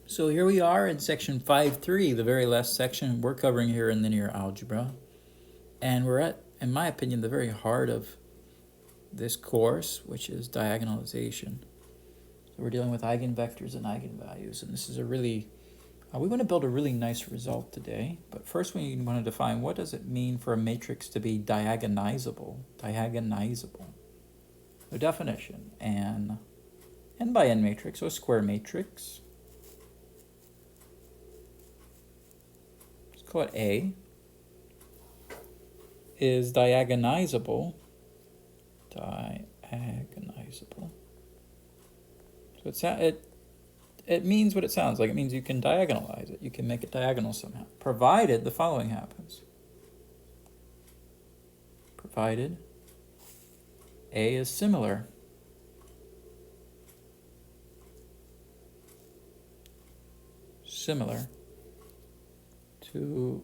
So here we are in section 5.3, the very last section we're covering here in linear algebra. And we're at, in my opinion, the very heart of this course, which is diagonalization. So we're dealing with eigenvectors and eigenvalues, and this is a really, we want to build a really nice result today. But first we want to define what does it mean for a matrix to be diagonizable. Diagonizable. The definition, n by n matrix, so a square matrix. Let's call it A. Is diagonizable. Diagonizable. So it means what it sounds like. It means you can diagonalize it. You can make it diagonal somehow, provided the following happens. Provided A is similar to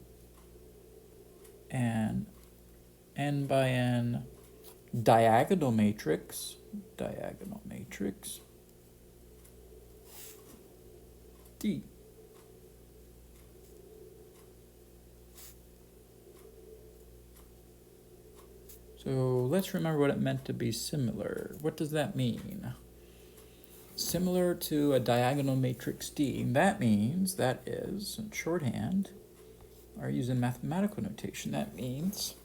an n by n diagonal matrix, D. So let's remember what it meant to be similar. What does that mean? Similar to a diagonal matrix D. That means, that is, in shorthand, or using mathematical notation, that means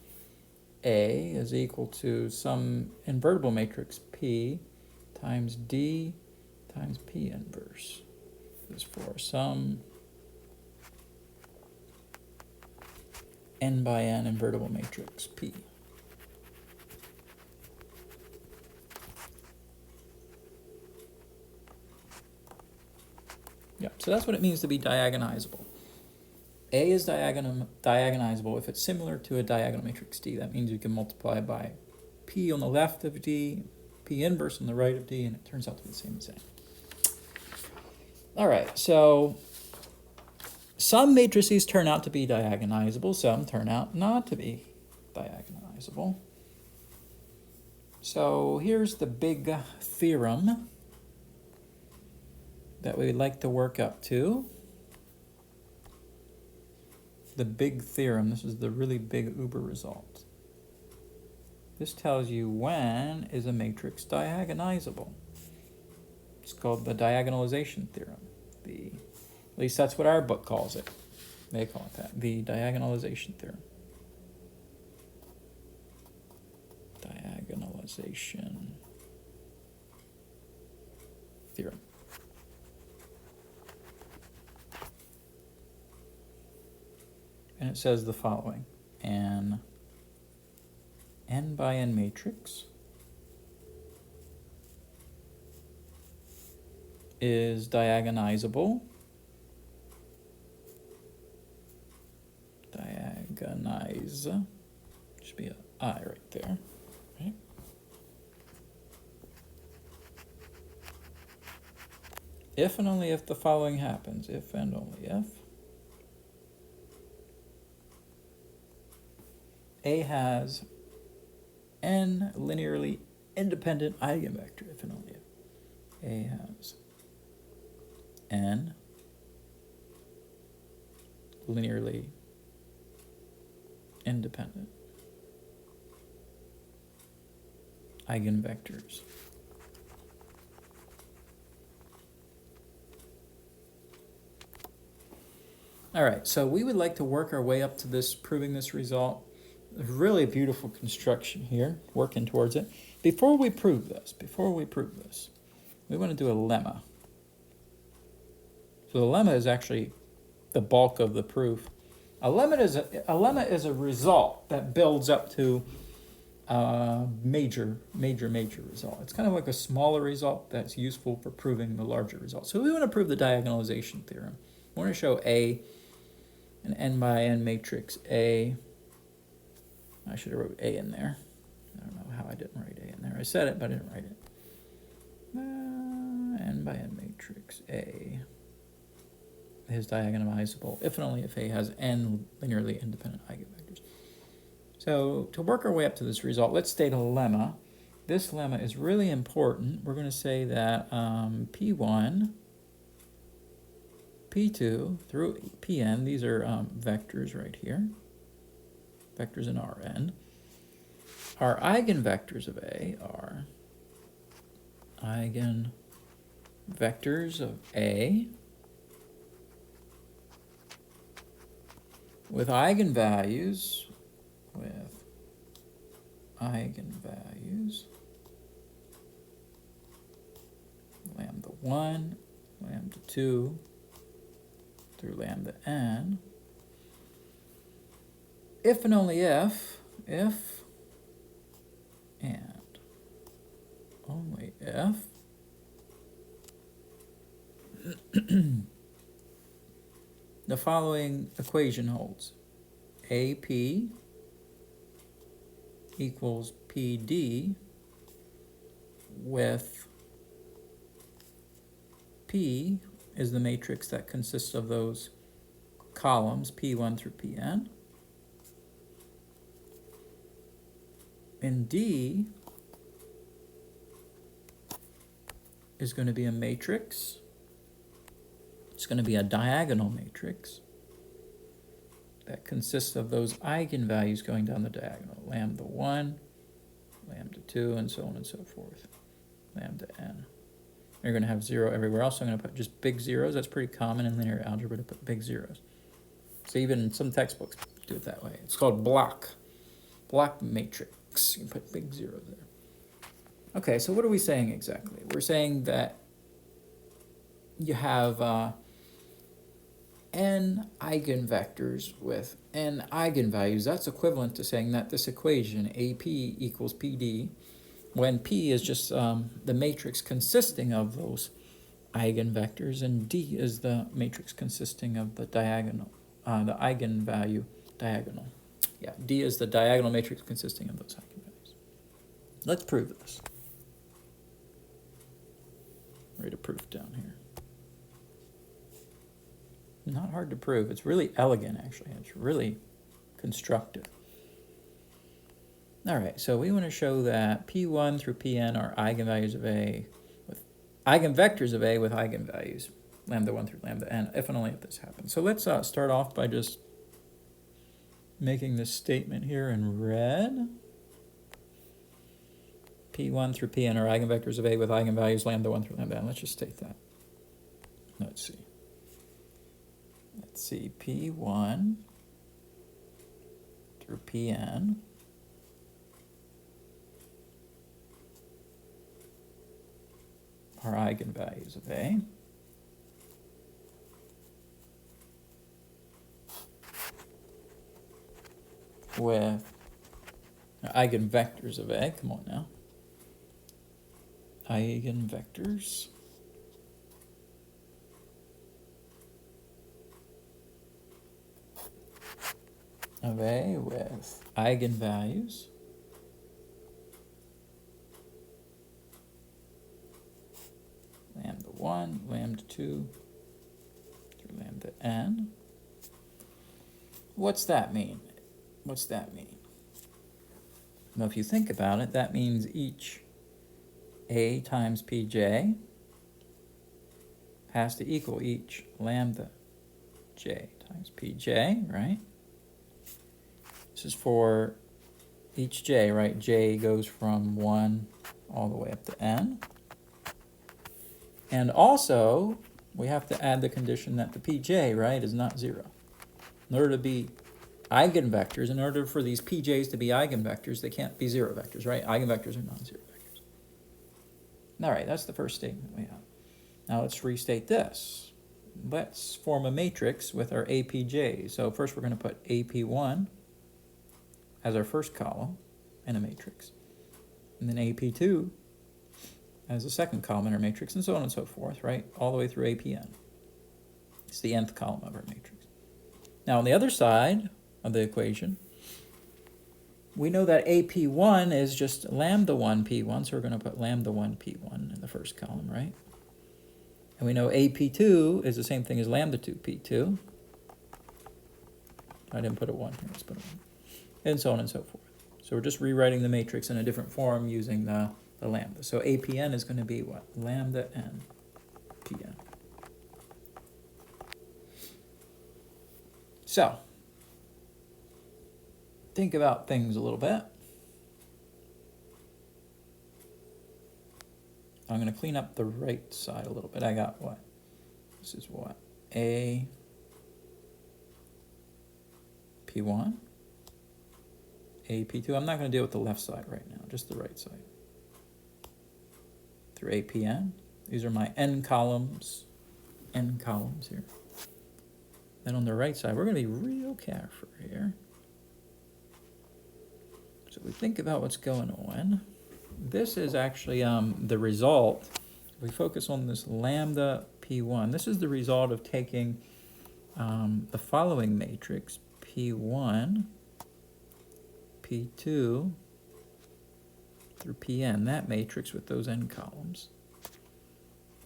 A is equal to some invertible matrix P times D times P inverse. This is for some n by n invertible matrix P. Yep, so that's what it means to be diagonizable. A is diagonizable if it's similar to a diagonal matrix D. That means you can multiply by P on the left of D, P inverse on the right of D, and it turns out to be the same as A. All right, so some matrices turn out to be diagonizable, some turn out not to be diagonizable. So here's the big theorem that we'd like to work up to. The big theorem, this is the really big uber result. This tells you when is a matrix diagonizable. It's called the diagonalization theorem. At least that's what our book calls it. They call it that, the diagonalization theorem. Diagonalization theorem. And it says the following: an n by n matrix is diagonizable. Diagonize, should be an I right there, right? If and only if the following happens, if and only if A has n linearly independent eigenvector, if and only if A has n linearly independent eigenvectors. All right, so we would like to work our way up to this, proving this result. A really beautiful construction here, working towards it. Before we prove this, we want to do a lemma. So the lemma is actually the bulk of the proof. A lemma is a result that builds up to a major result. It's kind of like a smaller result that's useful for proving the larger result. So we want to prove the diagonalization theorem. We want to show A, an n by n matrix A. I should have wrote A in there. I don't know how I didn't write A in there. I said it, but I didn't write it. N by n matrix A is diagonalizable if and only if A has n linearly independent eigenvectors. So to work our way up to this result, let's state a lemma. This lemma is really important. We're going to say that P1 P2 through Pn, these are vectors right here, vectors in Rn. Our eigenvectors of A are eigenvectors of A with eigenvalues, lambda 1, lambda 2, through lambda n, if and only if and only if the following equation holds. AP equals PD with P is the matrix that consists of those columns, P1 through Pn. And D is going to be a matrix. It's going to be a diagonal matrix that consists of those eigenvalues going down the diagonal. Lambda 1, lambda 2, and so on and so forth. Lambda n. You're going to have 0 everywhere else, so I'm going to put just big zeros. That's pretty common in linear algebra to put big zeros. So even in some textbooks do it that way. It's called block matrix. You put big zeros there. Okay, so what are we saying exactly? We're saying that you have n eigenvectors with n eigenvalues. That's equivalent to saying that this equation, AP equals PD, when P is just the matrix consisting of those eigenvectors, and D is the matrix consisting of the diagonal, the eigenvalue diagonal. Yeah, D is the diagonal matrix consisting of those eigenvalues. Let's prove this. Write a proof down here. Not hard to prove. It's really elegant, actually. It's really constructive. All right, so we want to show that P1 through Pn are eigenvalues of A with eigenvectors of A with eigenvalues, lambda 1 through lambda n, if and only if this happens. So let's start off by just making this statement here in red. P1 through Pn are eigenvectors of A with eigenvalues lambda 1 through lambda n. Let's just state that. Let's see, P1 through Pn are eigenvalues of A with eigenvectors of A. Come on now. Eigenvectors of A with eigenvalues lambda 1, lambda 2, through lambda n. What's that mean? What's that mean? Well, if you think about it, that means each A times Pj has to equal each lambda j times Pj, right? This is for each j, right? J goes from 1 all the way up to n. And also, we have to add the condition that the Pj, right, is not 0. In order to be eigenvectors, in order for these Pj's to be eigenvectors, they can't be 0 vectors, right? Eigenvectors are non-zero vectors. All right, that's the first statement we have. Now let's restate this. Let's form a matrix with our APJs. So first we're going to put AP1 as our first column in a matrix, and then AP2 as the second column in our matrix, and so on and so forth, right? All the way through APN. It's the nth column of our matrix. Now on the other side of the equation, we know that AP1 is just lambda 1 P1, so we're going to put lambda 1 P1 in the first column, right? And we know AP2 is the same thing as lambda 2 P2. I didn't put a 1 here, let's put a 1. And so on and so forth. So we're just rewriting the matrix in a different form using the lambda. So APN is going to be what? Lambda n Pn. So, think about things a little bit. I'm going to clean up the right side a little bit. I got what? This is what? A P1, A P2. I'm not going to deal with the left side right now, just the right side. Through APN. These are my n columns here. Then on the right side, we're going to be real careful here. So we think about what's going on. This is actually the result. We focus on this lambda P1. This is the result of taking the following matrix, P1, P2 through Pn, that matrix with those n columns,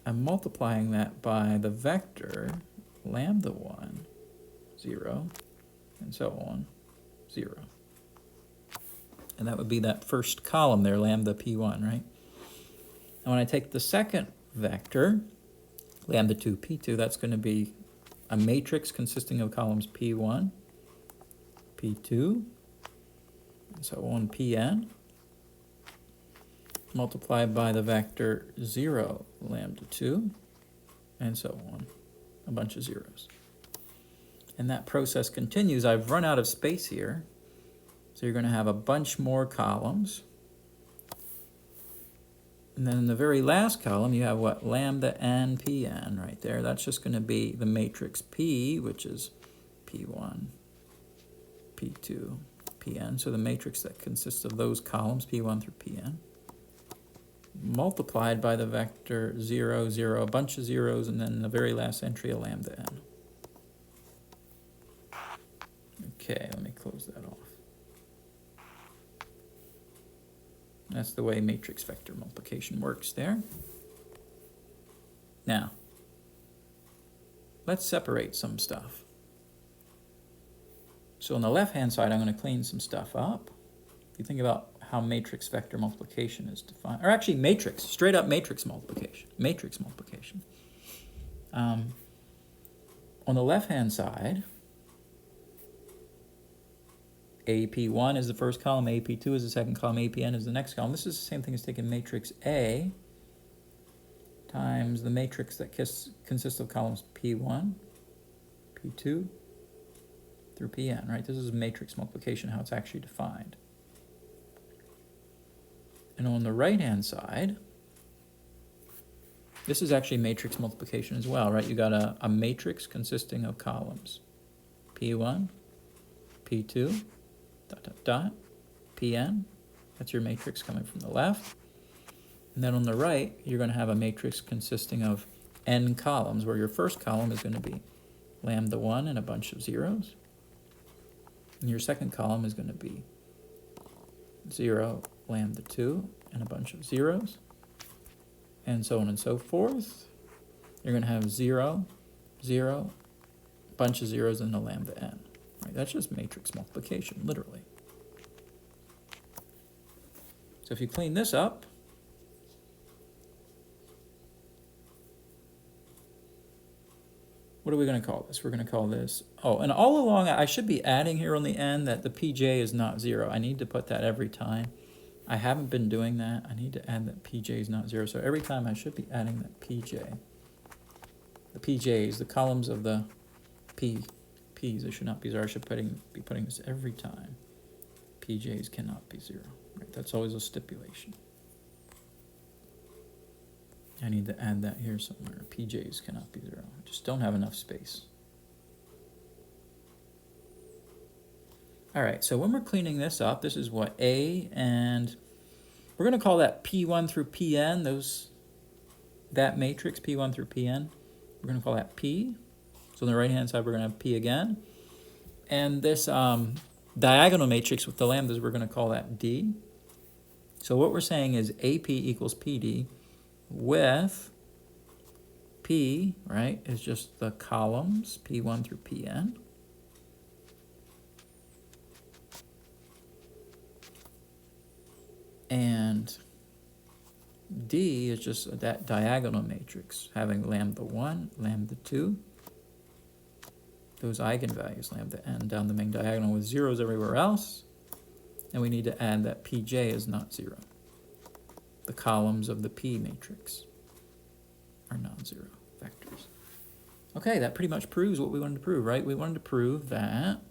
and multiplying that by the vector lambda 1, 0, and so on, 0. And that would be that first column there, lambda P1, right? And when I take the second vector, lambda 2, P2, that's going to be a matrix consisting of columns P1, P2, and so on, Pn, multiplied by the vector 0, lambda 2, and so on, a bunch of zeros. And that process continues. I've run out of space here, so you're going to have a bunch more columns. And then in the very last column, you have what? Lambda n Pn right there. That's just going to be the matrix P, which is P1, P2, Pn. So the matrix that consists of those columns, P1 through Pn, multiplied by the vector 0, 0, a bunch of zeros, and then the very last entry, a lambda n. Okay, let me close that off. That's the way matrix vector multiplication works there. Now, let's separate some stuff. So on the left-hand side, I'm going to clean some stuff up. If you think about how matrix vector multiplication is defined, or actually matrix, straight up matrix multiplication. On the left-hand side, AP1 is the first column, AP2 is the second column, APN is the next column. This is the same thing as taking matrix A times the matrix that consists of columns P1, P2, through Pn, right? This is matrix multiplication, how it's actually defined. And on the right-hand side, this is actually matrix multiplication as well, right? You got a matrix consisting of columns P1, P2, dot, dot, dot, Pn, that's your matrix coming from the left. And then on the right, you're going to have a matrix consisting of n columns, where your first column is going to be lambda 1 and a bunch of zeros. And your second column is going to be 0, lambda 2, and a bunch of zeros. And so on and so forth. You're going to have 0, 0, bunch of zeros, and the lambda n. Right, that's just matrix multiplication, literally. So if you clean this up, what are we going to call this? We're going to call this, oh, and all along I should be adding here on the end that the pj is not 0. I need to put that every time. I haven't been doing that. I need to add that pj is not 0. So every time I should be adding that pj. The pj's, the columns of the p's, it should not be 0. I should be putting this every time. Pj's cannot be 0. Right? That's always a stipulation. I need to add that here somewhere. Pj's cannot be 0. I just don't have enough space. All right, so when we're cleaning this up, this is what A, and we're going to call that P1 through Pn, that matrix, P1 through Pn. We're going to call that P. So on the right-hand side, we're going to have P again. And this diagonal matrix with the lambdas, we're going to call that D. So what we're saying is AP equals PD with P, right, is just the columns, P1 through Pn. And D is just that diagonal matrix, having lambda 1, lambda 2, those eigenvalues, lambda n, down the main diagonal with zeros everywhere else. And we need to add that pj is not 0. The columns of the P matrix are non-zero vectors. Okay, that pretty much proves what we wanted to prove, right? We wanted to prove that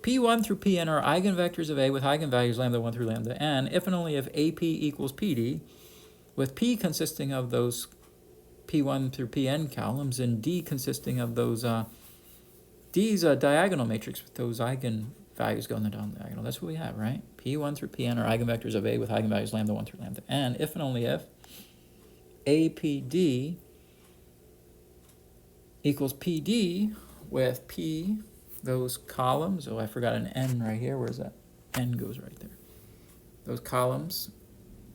P1 through Pn are eigenvectors of A with eigenvalues lambda 1 through lambda n, if and only if AP equals PD, with P consisting of those P1 through Pn columns and D consisting of those, D's a diagonal matrix with those eigenvalues going down the diagonal. That's what we have, right? P1 through Pn are eigenvectors of A with eigenvalues lambda 1 through lambda n, if and only if APD equals PD with P, those columns, oh, I forgot an N right here. Where's that? N goes right there. Those columns,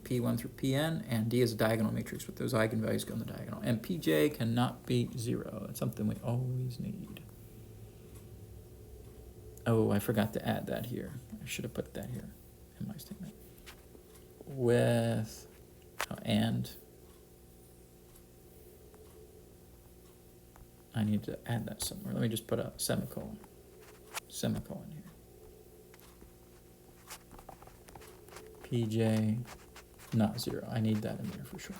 P1 through Pn, and D is a diagonal matrix with those eigenvalues going the diagonal. And Pj cannot be 0. That's something we always need. Oh, I forgot to add that here. I should have put that here in my statement. With, and I need to add that somewhere. Let me just put a semicolon here. Pj not 0. I need that in there for sure.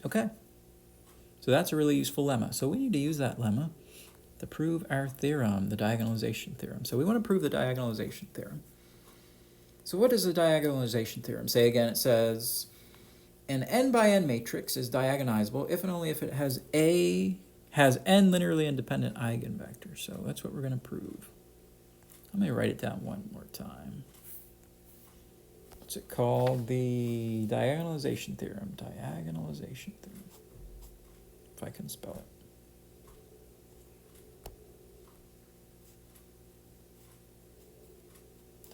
Okay. So that's a really useful lemma. So we need to use that lemma to prove our theorem, the diagonalization theorem. So we want to prove the diagonalization theorem. So what does the diagonalization theorem say again? It says an n by n matrix is diagonizable if and only if it has n linearly independent eigenvectors. So that's what we're going to prove. Let me write it down one more time. What's it called? The diagonalization theorem. Diagonalization theorem. If I can spell it.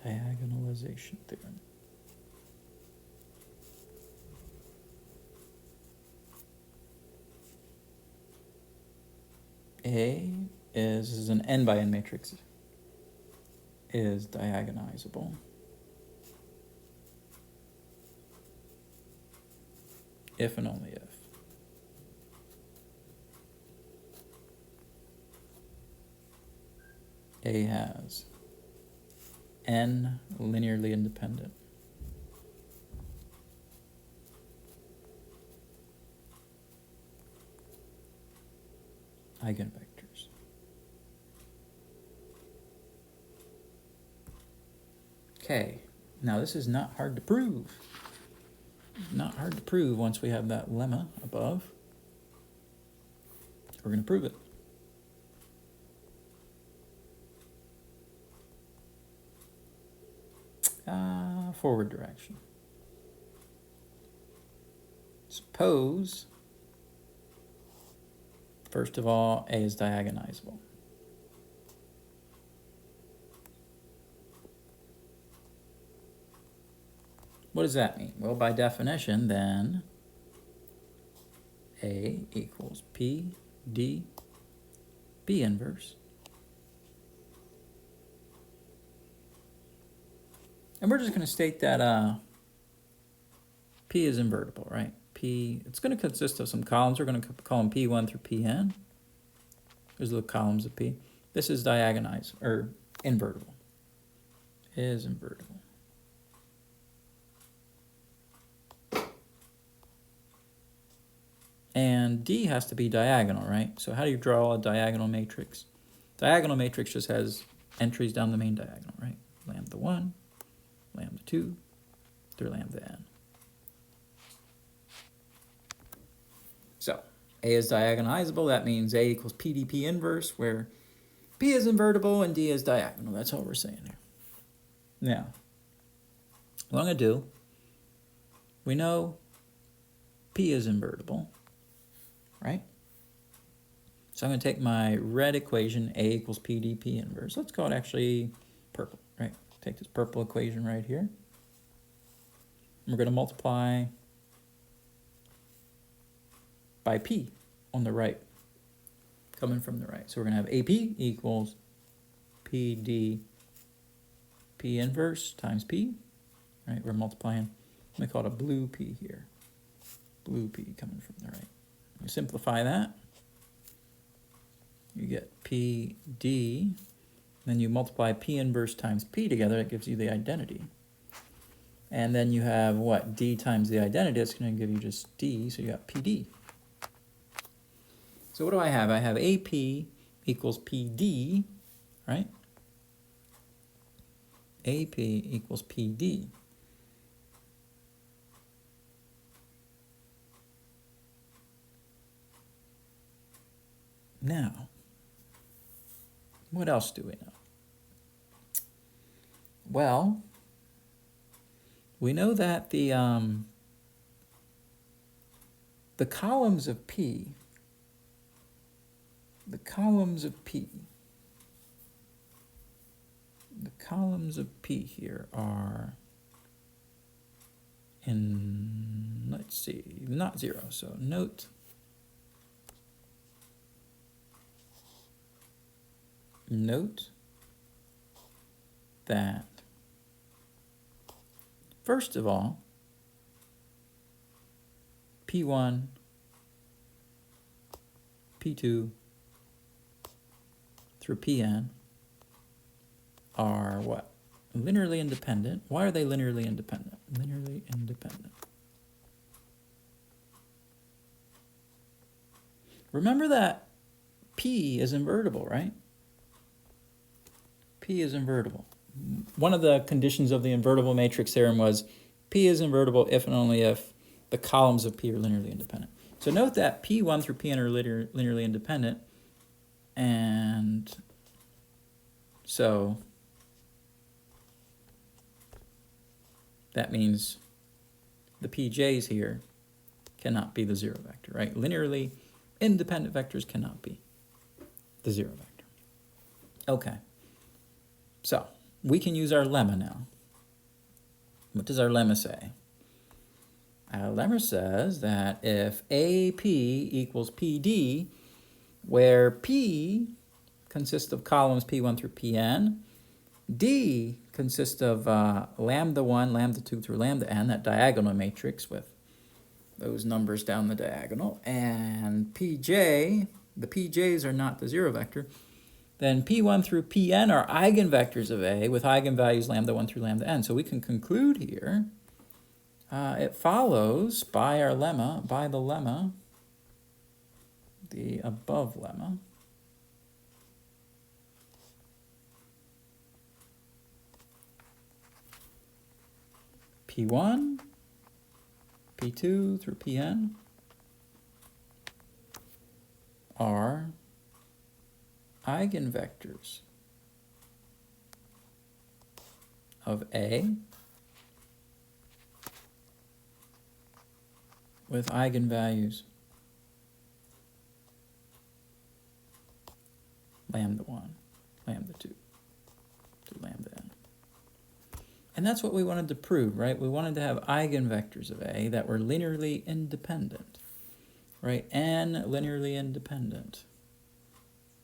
Diagonalization theorem. A is an n by n matrix, is diagonizable if and only if A has n linearly independent eigenvectors. Okay, now this is not hard to prove. Not hard to prove once we have that lemma above. We're going to prove it. Forward direction. Suppose, first of all, A is diagonizable. What does that mean? Well, by definition, then, A equals P, D, B inverse. And we're just going to state that P is invertible, right? P, it's going to consist of some columns. We're going to call them P1 through Pn. Those are the columns of P. This is diagonized, or invertible. Is invertible. And D has to be diagonal, right? So how do you draw a diagonal matrix? Diagonal matrix just has entries down the main diagonal, right? Lambda 1, lambda 2, through lambda n. So A is diagonalizable. That means A equals PDP inverse, where P is invertible and D is diagonal. That's all we're saying here. Now, what I'm going to do, we know P is invertible, right? So I'm going to take my red equation, A equals PDP inverse. Let's call it actually purple, right? Take this purple equation right here. We're going to multiply by P on the right, coming from the right. So we're going to have AP equals PD P inverse times P, right? We're multiplying, let me call it a blue P here. Blue P coming from the right. We simplify that. you get PD, then you multiply P inverse times P together, it gives you the identity. And then you have what? D times the identity, it's going to give you just D, so you got PD. So what do I have? I have AP equals PD, right? AP equals PD. Now, what else do we know? Well, we know that the columns of P, the columns of P here are in, let's see, not 0, so note that, first of all, P1, P2 through Pn are what? Linearly independent. Why are they linearly independent? Linearly independent. Remember that P is invertible, right? P is invertible. One of the conditions of the invertible matrix theorem was P is invertible if and only if the columns of P are linearly independent. So note that P1 through Pn are linearly independent, and so that means the PJs here cannot be the 0 vector, right? Linearly independent vectors cannot be the 0 vector. Okay. So we can use our lemma now. What does our lemma say? Our lemma says that if AP equals PD, where P consists of columns P1 through Pn, D consists of lambda 1, lambda 2 through lambda n, that diagonal matrix with those numbers down the diagonal, and Pj, the Pj's are not the 0 vector, then P1 through Pn are eigenvectors of A with eigenvalues lambda 1 through lambda n. So we can conclude here, it follows by our lemma, by the lemma, the above lemma, P1, P2 through Pn are eigenvectors of A with eigenvalues lambda 1, lambda 2 to lambda n. And that's what we wanted to prove, right? We wanted to have eigenvectors of A that were linearly independent, right? And linearly independent.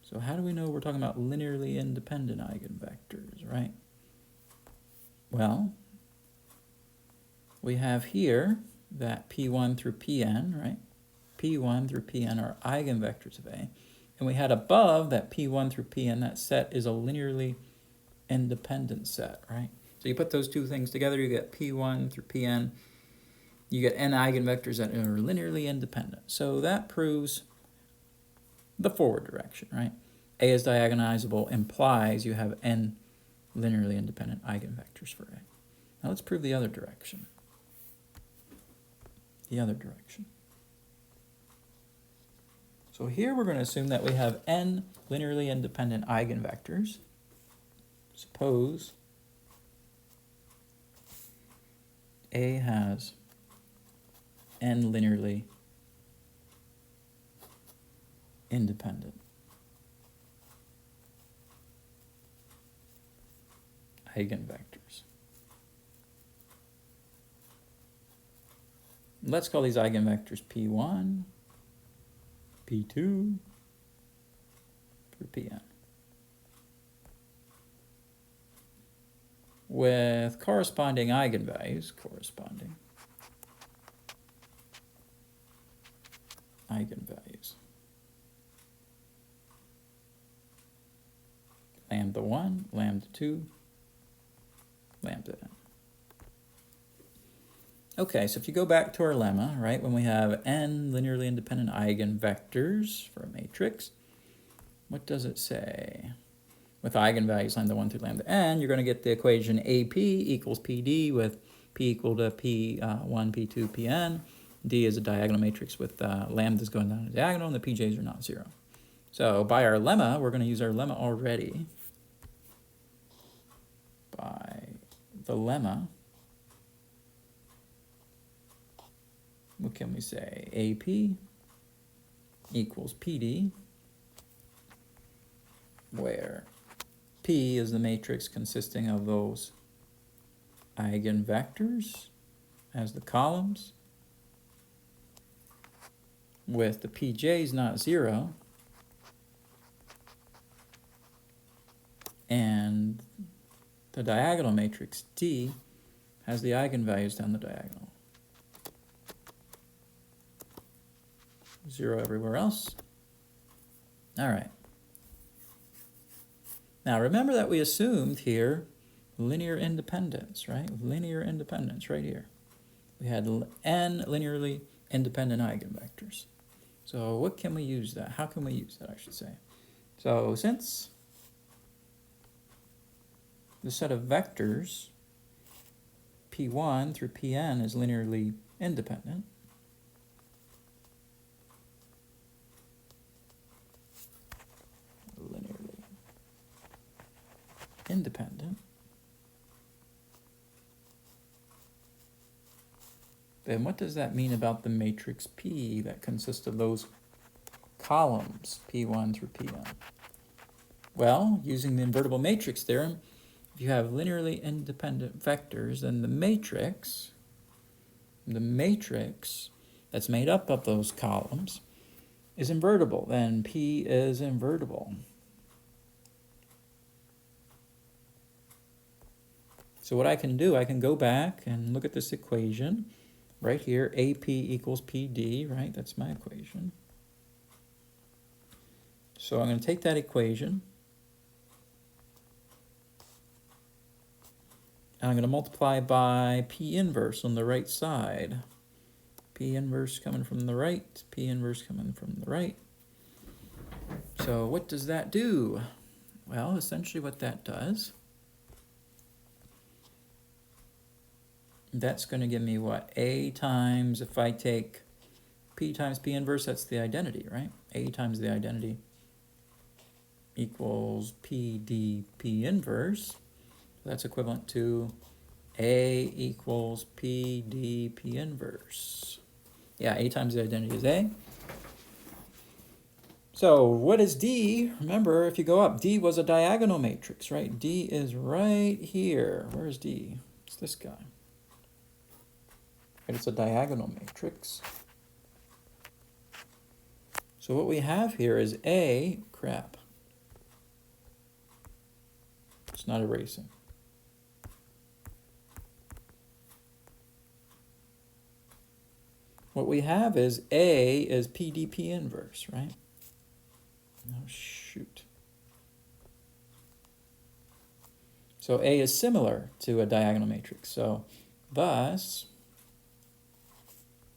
So how do we know we're talking about linearly independent eigenvectors, right? Well, we have here that P1 through Pn, right? P1 through Pn are eigenvectors of A. And we had above that P1 through Pn, that set is a linearly independent set, right? So you put those two things together, you get P1 through Pn, you get n eigenvectors that are linearly independent. So that proves the forward direction, right? A is diagonalizable implies you have n linearly independent eigenvectors for A. Now let's prove the other direction. The other direction. So here we're going to assume that we have n linearly independent eigenvectors. Suppose A has n linearly independent eigenvectors. Let's call these eigenvectors P1, P2 through Pn, with corresponding eigenvalues, lambda 1, lambda 2, lambda n. Okay, so if you go back to our lemma, right, when we have n linearly independent eigenvectors for a matrix, what does it say? With eigenvalues lambda 1 through lambda n, you're going to get the equation AP equals PD with P equal to P1, P2, Pn. D is a diagonal matrix with lambdas going down the diagonal, and the PJs are not 0. So by our lemma, we're going to use our lemma already. By the lemma, what can we say? AP equals PD, where P is the matrix consisting of those eigenvectors as the columns, with the PJs not 0, and the diagonal matrix D has the eigenvalues down the diagonal. 0 everywhere else. All right. Now remember that we assumed here linear independence, right? Linear independence right here. We had n linearly independent eigenvectors. So what can we use that? How can we use that, I should say? So since the set of vectors P1 through Pn is linearly independent, then what does that mean about the matrix P that consists of those columns, P1 through Pn? Well, using the invertible matrix theorem, if you have linearly independent vectors, then the matrix that's made up of those columns is invertible. Then P is invertible. So what I can do, I can go back and look at this equation right here, AP equals PD, right? That's my equation. So I'm going to take that equation, and I'm going to multiply by P inverse on the right side. P inverse coming from the right, P inverse coming from the right. So what does that do? Well, essentially what that does, that's going to give me what? A times, if I take P times P inverse, that's the identity, right? A times the identity equals PD P inverse. That's equivalent to A equals PD P inverse. Yeah, A times the identity is A. So what is D? Remember, if you go up, D was a diagonal matrix, right? D is right here. Where's D? It's this guy. It's a diagonal matrix. So what we have here is A, crap. It's not erasing. What we have is A is PDP inverse, right? Oh, shoot. So A is similar to a diagonal matrix. So thus,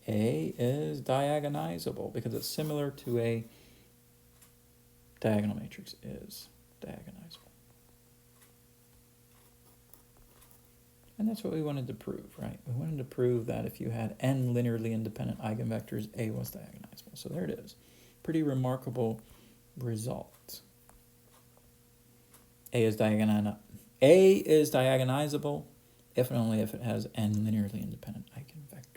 A is diagonizable because it's similar to a diagonal matrix is diagonizable. And that's what we wanted to prove, right? We wanted to prove that if you had n linearly independent eigenvectors, A was diagonizable. So there it is. Pretty remarkable result. A is diagonizable if and only if it has n linearly independent eigenvectors.